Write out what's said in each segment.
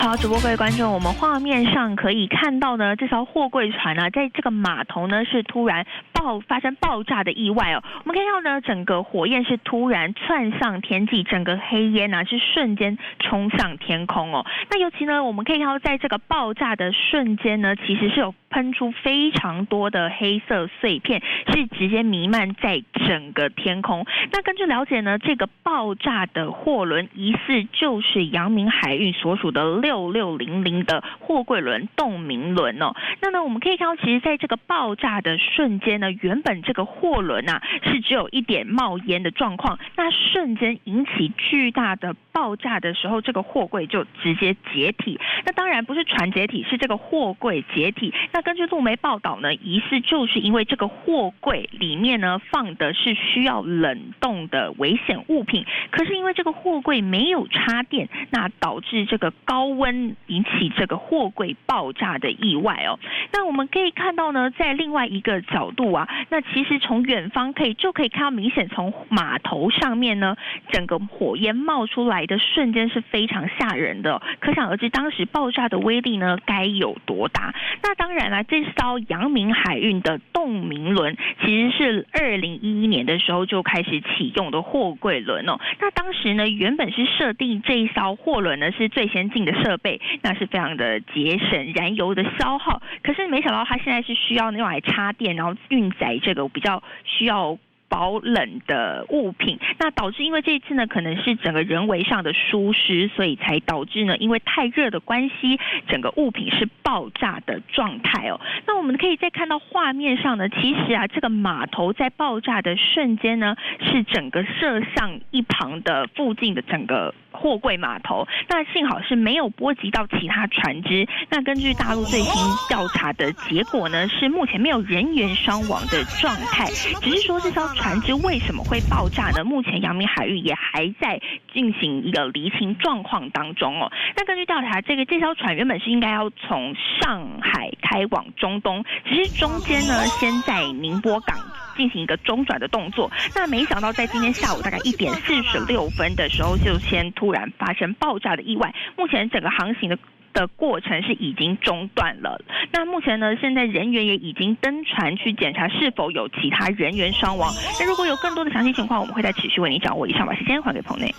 好，主播各位观众，我们画面上可以看到呢，这艘货柜船呢，在这个码头呢是突然发生爆炸的意外哦。我们可以看到呢，整个火焰是突然窜上天际，整个黑烟呢是瞬间冲向天空哦。那尤其呢，我们可以看到在这个爆炸的瞬间呢，其实是有喷出非常多的黑色碎片，是直接弥漫在整个天空。那根据了解呢，这个爆炸的货轮疑似就是阳明海运所属的6600的货柜轮洞明轮哦。那呢，我们可以看到，其实在这个爆炸的瞬间呢，原本这个货轮啊是只有一点冒烟的状况，那瞬间引起巨大的爆炸的时候，这个货柜就直接解体。那当然不是船解体，是这个货柜解体。那根据路媒报道呢，疑似就是因为这个货柜里面呢放的是需要冷冻的危险物品，可是因为这个货柜没有插电，那导致这个高温引起这个货柜爆炸的意外哦。那我们可以看到呢，在另外一个角度啊，那其实从远方可以看到，明显从码头上面呢，整个火焰冒出来的瞬间是非常吓人的哦，可想而知当时爆炸的威力呢该有多大。那当然啦，这艘阳明海运的洞明轮其实是2011年的时候就开始启用的货柜轮哦。那当时呢，原本是设定这一艘货轮呢是最先进的设备，那是非常的节省燃油的消耗。可是没想到它现在是需要用来插电，然后运载这个比较需要保冷的物品，那导致因为这一次呢，可能是整个人为上的疏失，所以才导致呢，因为太热的关系，整个物品是爆炸的状态哦。那我们可以再看到画面上呢，其实啊，这个码头在爆炸的瞬间呢，是整个射向一旁的附近的整个货柜码头，那幸好是没有波及到其他船只。那根据大陆最新调查的结果呢，是目前没有人员伤亡的状态，只是说这艘船只为什么会爆炸呢？目前阳明海运也还在进行一个厘清状况当中哦。那根据调查，这艘船原本是应该要从上海开往中东，只是中间呢先在宁波港进行一个中转的动作。那没想到在今天下午大概1点46分的时候，就先突然发生爆炸的意外。目前整个航行的过程是已经中断了。那目前呢，现在人员也已经登船去检查是否有其他人员伤亡。那如果有更多的详细情况，我们会再持续为你掌握。以上把时间还给彭内。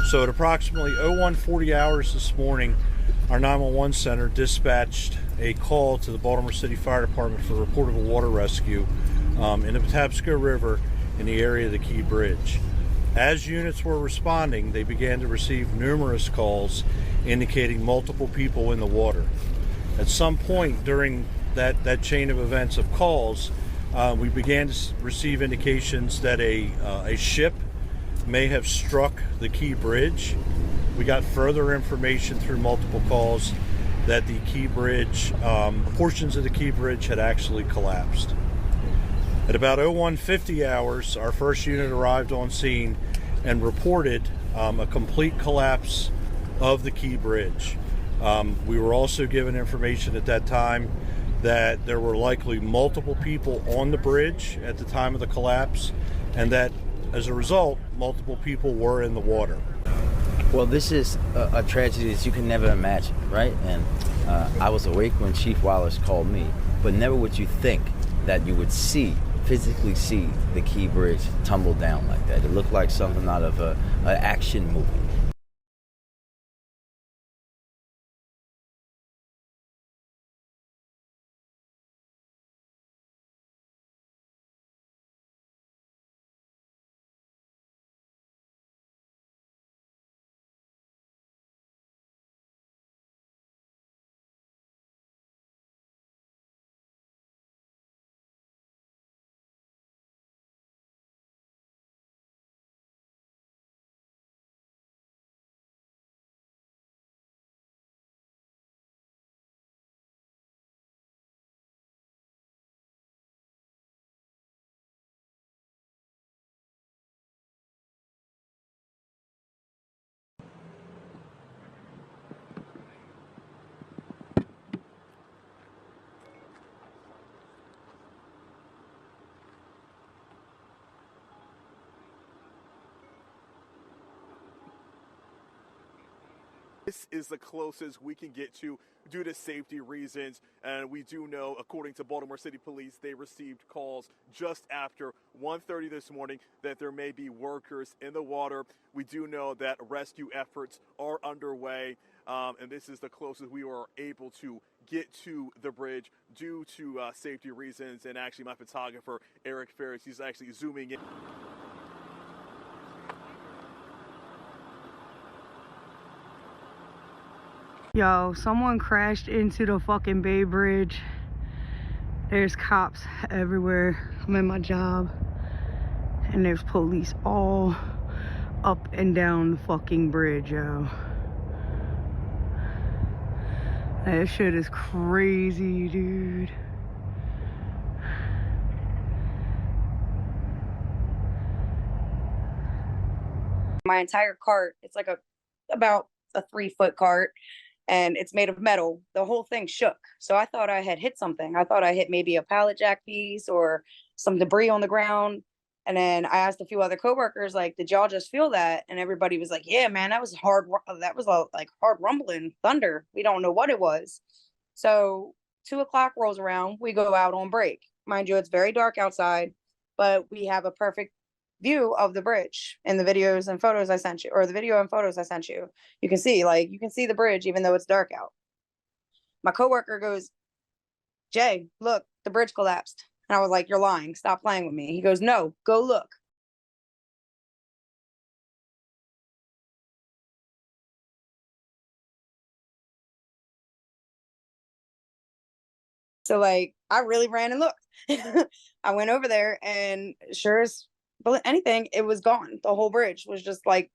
So at approximately 0140 hours this morning, our 911 center dispatched a call to the Baltimore City Fire Department for a report of a water rescue in the Patapsco River in the area of the Key Bridge. As units were responding, they began to receive numerous calls indicating multiple people in the water. At some point during that chain of events of calls, we began to receive indications that a ship may have struck the Key Bridge. We got further information through multiple calls that the Key Bridge, portions of the Key Bridge had actually collapsed. At about 0150 hours, our first unit arrived on scene and reported a complete collapse of the Key Bridge. We were also given information at that time that there were likely multiple people on the bridge at the time of the collapse, and that as a result, multiple people were in the water. Well, this is a tragedy that you can never imagine, right? And I was awake when Chief Wallace called me, but never would you think that you would physically see the Key Bridge tumble down like that. It looked like something out of an action movie. This is the closest we can get to due to safety reasons, and we do know, according to Baltimore City Police, they received calls just after 1:30 this morning that there may be workers in the water. We do know that rescue efforts are underway, and this is the closest we were able to get to the bridge due to safety reasons. And actually, my photographer, Eric Ferris, he's actually zooming in. Yo, someone crashed into the fucking Bay Bridge. There's cops everywhere. I'm at my job and there's police all up and down the fucking bridge, yo. That shit is crazy, dude. My entire cart, it's like about a 3-foot cart, and it's made of metal. The whole thing shook. So I thought I had hit something. I thought I hit maybe a pallet jack piece or some debris on the ground. And then I asked a few other coworkers, like, did y'all just feel that? And everybody was like, yeah, man, that was hard. That was like hard rumbling thunder. We don't know what it was. So 2 o'clock rolls around. We go out on break. Mind you, it's very dark outside, but we have a perfect view of the bridge in the videos and photos I sent you, or the video and photos I sent you. You can see the bridge even though it's dark out. My coworker goes, Jay, look, the bridge collapsed. And I was like, you're lying. Stop playing with me. He goes, no, go look. So like, I really ran and looked. I went over there and sure as anything, it was gone. The whole bridge was just like,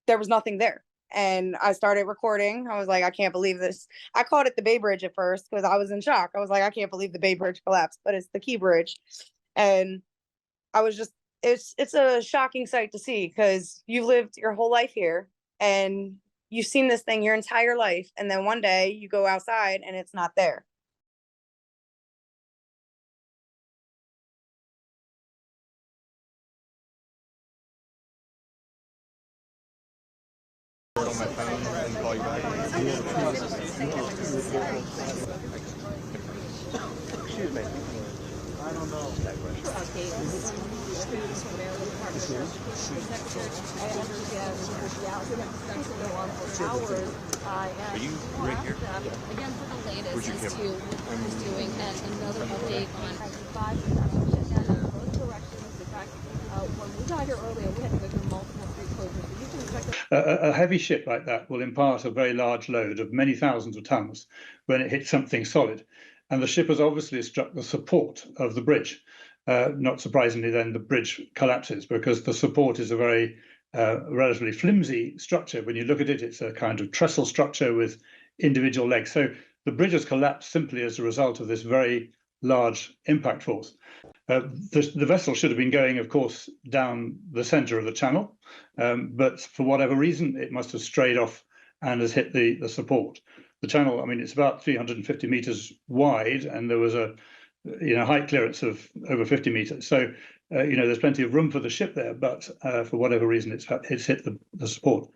there was nothing there. And I started recording. I was like, I can't believe this. I called it the Bay Bridge at first because I was in shock. I was like, I can't believe the Bay Bridge collapsed, but it's the Key Bridge. And I was just, it's a shocking sight to see because you've lived your whole life here and you've seen this thing your entire life. And then one day you go outside and it's not there. On my phone and call you back. Excuse me. I don't know. Okay, students from Maryland Department of Education Secretary. I understand the reality of discussion go on for hours. Are you right here? Again, for the latest as to what he's doing and another update on 5 both directions. In fact, when we got here earlier, we had to go through multiple street closures. A heavy ship like that will impart a very large load of many thousands of tons when it hits something solid. And the ship has obviously struck the support of the bridge. Not surprisingly, then the bridge collapses because the support is a very relatively flimsy structure. When you look at it, it's a kind of trestle structure with individual legs. So the bridge has collapsed simply as a result of this very large impact force. The vessel should have been going, of course, down the center of the channel, but for whatever reason, it must have strayed off and has hit the support. the channel, I mean, it's about 350 meters wide, and there was a height clearance of over 50 meters. So, there's plenty of room for the ship there, but for whatever reason, it's hit the support.